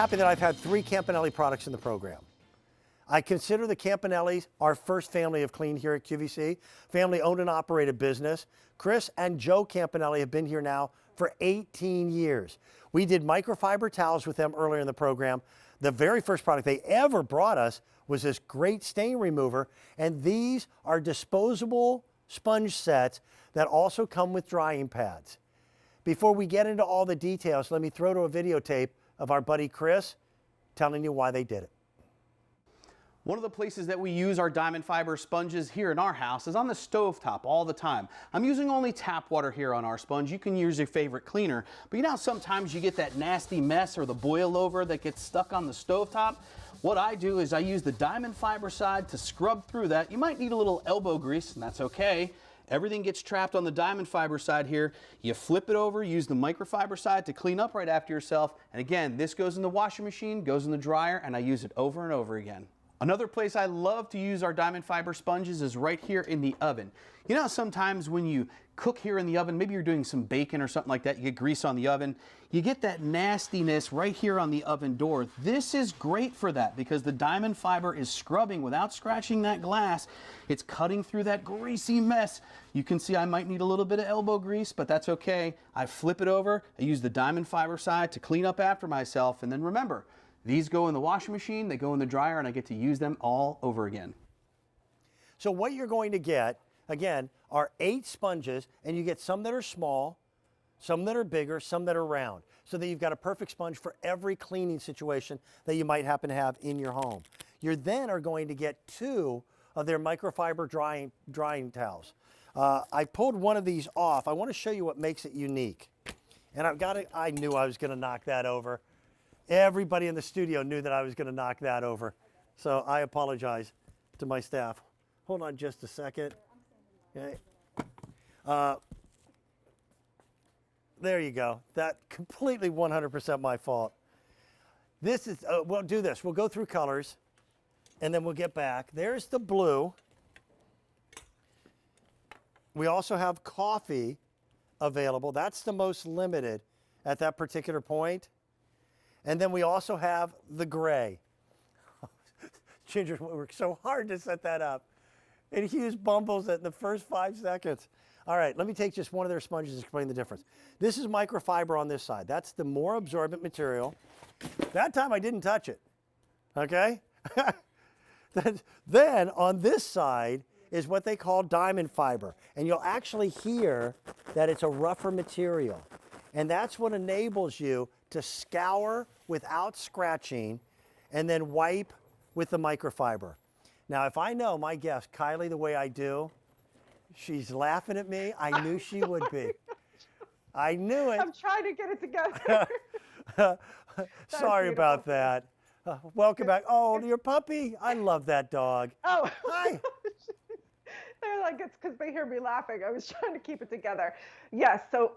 Happy that I've had 3 Campanelli products in the program. I consider the Campanellis our first family of clean here at QVC, family owned and operated business. Chris and Joe Campanelli have been here now for 18 years. We did microfiber towels with them earlier in the program. The very first product they ever brought us was this great stain remover, and these are disposable sponge sets that also come with drying pads. Before we get into all the details, let me throw to a videotape of our buddy Chris telling you why they did it. One of the places that we use our diamond fiber sponges here in our house is on the stovetop all the time. I'm using only tap water here on our sponge. You can use your favorite cleaner, but you know how sometimes you get that nasty mess or the boil over that gets stuck on the stovetop? What I do is I use the diamond fiber side to scrub through that. You might need a little elbow grease, and that's okay. Everything gets trapped on the diamond fiber side here. You flip it over, use the microfiber side to clean up right after yourself. And again, this goes in the washing machine, goes in the dryer, and I use it over and over again. Another place I love to use our diamond fiber sponges is right here in the oven. You know, sometimes when you cook here in the oven, maybe you're doing some bacon or something like that, you get grease on the oven, you get that nastiness right here on the oven door. This is great for that because the diamond fiber is scrubbing without scratching that glass. It's cutting through that greasy mess. You can see I might need a little bit of elbow grease, but that's okay. I flip it over, I use the diamond fiber side to clean up after myself, and then remember, these go in the washing machine, they go in the dryer, and I get to use them all over again. So what you're going to get, again, are 8 sponges, and you get some that are small, some that are bigger, some that are round, so that you've got a perfect sponge for every cleaning situation that you might happen to have in your home. You then are going to get 2 of their microfiber drying towels. I pulled one of these off. I want to show you what makes it unique. And I knew I was going to knock that over. Everybody in the studio knew that I was going to knock that over. So I apologize to my staff. Hold on just a second. Okay. There you go. That completely 100% my fault. This is, we'll do this. We'll go through colors and then we'll get back. There's the blue. We also have coffee available. That's the most limited at that particular point. And then we also have the gray. Ginger worked so hard to set that up. And Hughes bumbles it in the first 5 seconds. All right, let me take just one of their sponges and explain the difference. This is microfiber on this side. That's the more absorbent material. That time I didn't touch it, okay? Then on this side is what they call diamond fiber. And you'll actually hear that it's a rougher material. And that's what enables you to scour without scratching and then wipe with the microfiber. Now, if I know my guest, Kylie, the way I do, she's laughing at me. I knew she would be. I knew it. I'm trying to get it together. Sorry about that. Welcome back. Oh, your puppy. I love that dog. Oh. Hi. They're like, it's because they hear me laughing. I was trying to keep it together. Yes, so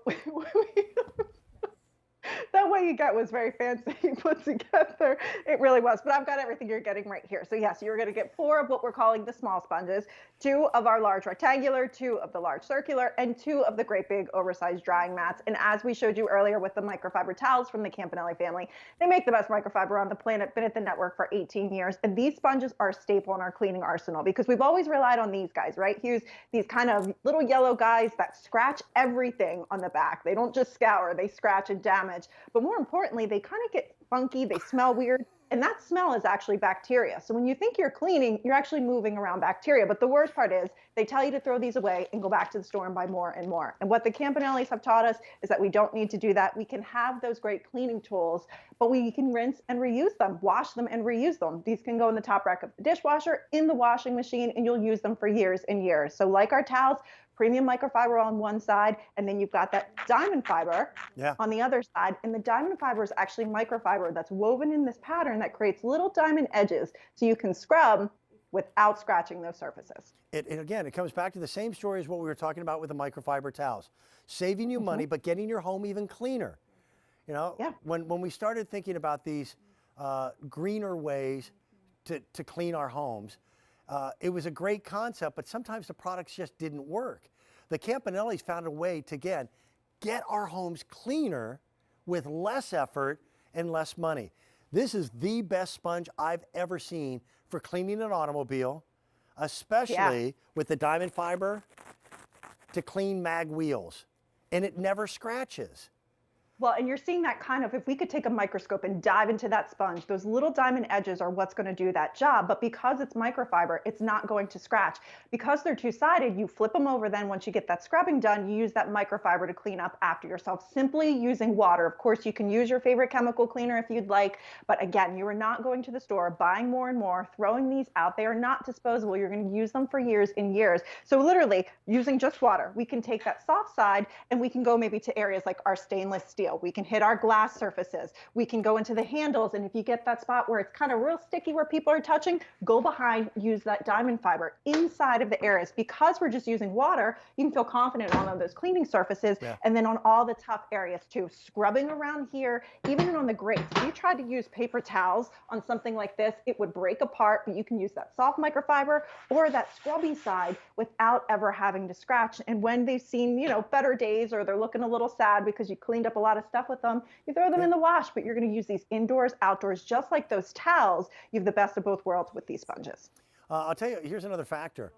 that way you get was very fancy put together. It really was, but I've got everything you're getting right here. So yes, you're gonna get 4 of what we're calling the small sponges, 2 of our large rectangular, 2 of the large circular, and 2 of the great big oversized drying mats. And as we showed you earlier with the microfiber towels from the Campanelli family, they make the best microfiber on the planet, been at the network for 18 years. And these sponges are a staple in our cleaning arsenal because we've always relied on these guys, right? Here's these kind of little yellow guys that scratch everything on the back. They don't just scour, they scratch and damage. But more importantly, they kind of get funky, they smell weird, and that smell is actually bacteria. So when you think you're cleaning, you're actually moving around bacteria. But the worst part is they tell you to throw these away and go back to the store and buy more and more. And what the Campanellis have taught us is that we don't need to do that. We can have those great cleaning tools, but we can rinse and reuse them, wash them and reuse them. These can go in the top rack of the dishwasher, in the washing machine, and you'll use them for years and years. So like our towels, premium microfiber on one side, and then you've got that diamond fiber on the other side. And the diamond fiber is actually microfiber that's woven in this pattern that creates little diamond edges so you can scrub without scratching those surfaces. Again, it comes back to the same story as what we were talking about with the microfiber towels. Saving you money, but getting your home even cleaner. You know, when we started thinking about these greener ways to clean our homes, it was a great concept, but sometimes the products just didn't work. The Campanellis found a way to, again, get our homes cleaner with less effort and less money. This is the best sponge I've ever seen for cleaning an automobile, especially with the diamond fiber to clean mag wheels. And it never scratches. Well, and you're seeing that kind of, if we could take a microscope and dive into that sponge, those little diamond edges are what's going to do that job. But because it's microfiber, it's not going to scratch. Because they're two-sided, you flip them over. Then once you get that scrubbing done, you use that microfiber to clean up after yourself, simply using water. Of course, you can use your favorite chemical cleaner if you'd like. But again, you are not going to the store, buying more and more, throwing these out. They are not disposable. You're going to use them for years and years. So literally, using just water, we can take that soft side and we can go maybe to areas like our stainless steel. We can hit our glass surfaces. We can go into the handles. And if you get that spot where it's kind of real sticky where people are touching, go behind, use that diamond fiber inside of the areas. Because we're just using water, you can feel confident on those cleaning surfaces and then on all the tough areas too. Scrubbing around here, even on the grates. If you tried to use paper towels on something like this, it would break apart, but you can use that soft microfiber or that scrubby side without ever having to scratch. And when they've seen, you know, better days or they're looking a little sad because you cleaned up a lot of stuff with them, you throw them in the wash, but you're going to use these indoors, outdoors, just like those towels. You have the best of both worlds with these sponges. I'll tell you, here's another factor.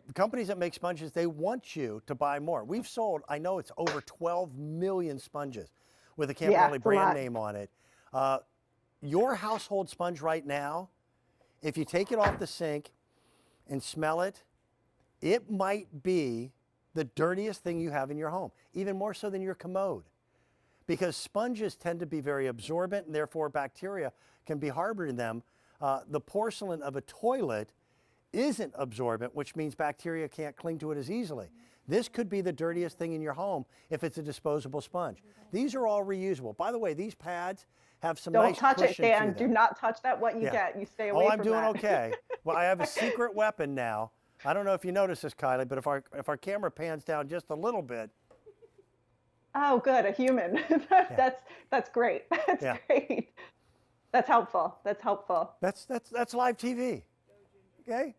The companies that make sponges, they want you to buy more. We've sold, I know it's over 12 million sponges with a Campanelli brand name on it. Your household sponge right now, if you take it off the sink and smell it, it might be the dirtiest thing you have in your home, even more so than your commode. Because sponges tend to be very absorbent and therefore bacteria can be harbored in them. The porcelain of a toilet isn't absorbent, which means bacteria can't cling to it as easily. This could be the dirtiest thing in your home if it's a disposable sponge. These are all reusable. By the way, these pads have some nice cushion to them. Don't touch it, Dan. Do not touch that. What you get, you stay away from that. I'm doing okay. Well, I have a secret weapon now. I don't know if you noticed this, Kylie, but if our camera pans down just a little bit. Oh, good, a human. That's great. That's great. That's helpful. That's helpful. That's live TV. Okay.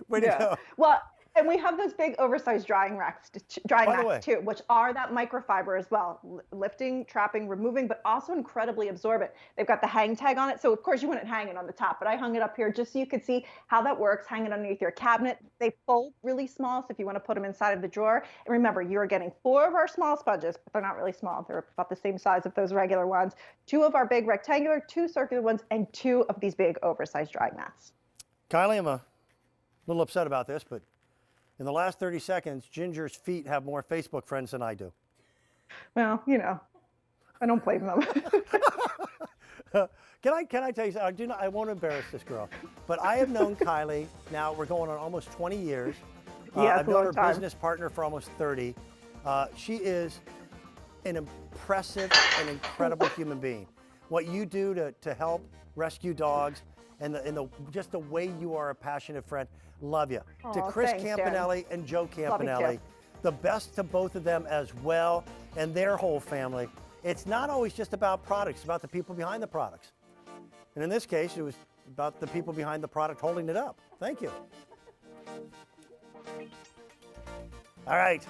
Way to go. Well, and we have those big oversized drying racks too, which are that microfiber as well, lifting, trapping, removing, but also incredibly absorbent. They've got the hang tag on it. So of course you wouldn't hang it on the top, but I hung it up here just so you could see how that works. Hang it underneath your cabinet. They fold really small. So if you want to put them inside of the drawer, and remember, you are getting 4 of our small sponges, but they're not really small. They're about the same size of those regular ones. 2 of our big rectangular, 2 circular ones, and 2 of these big oversized drying mats. Kylie, I'm a little upset about this, but in the last 30 seconds, Ginger's feet have more Facebook friends than I do. Well, you know, I don't blame them. Can I tell you, I won't embarrass this girl, but I have known Kylie, now we're going on almost 20 years. I've known her business partner for almost 30. She is an impressive and incredible human being. What you do to help rescue dogs and just the way you are a passionate friend, love you. To Chris Campanelli and Joe Campanelli, the best to both of them as well and their whole family. It's not always just about products, it's about the people behind the products. And in this case, it was about the people behind the product holding it up. Thank you. All right.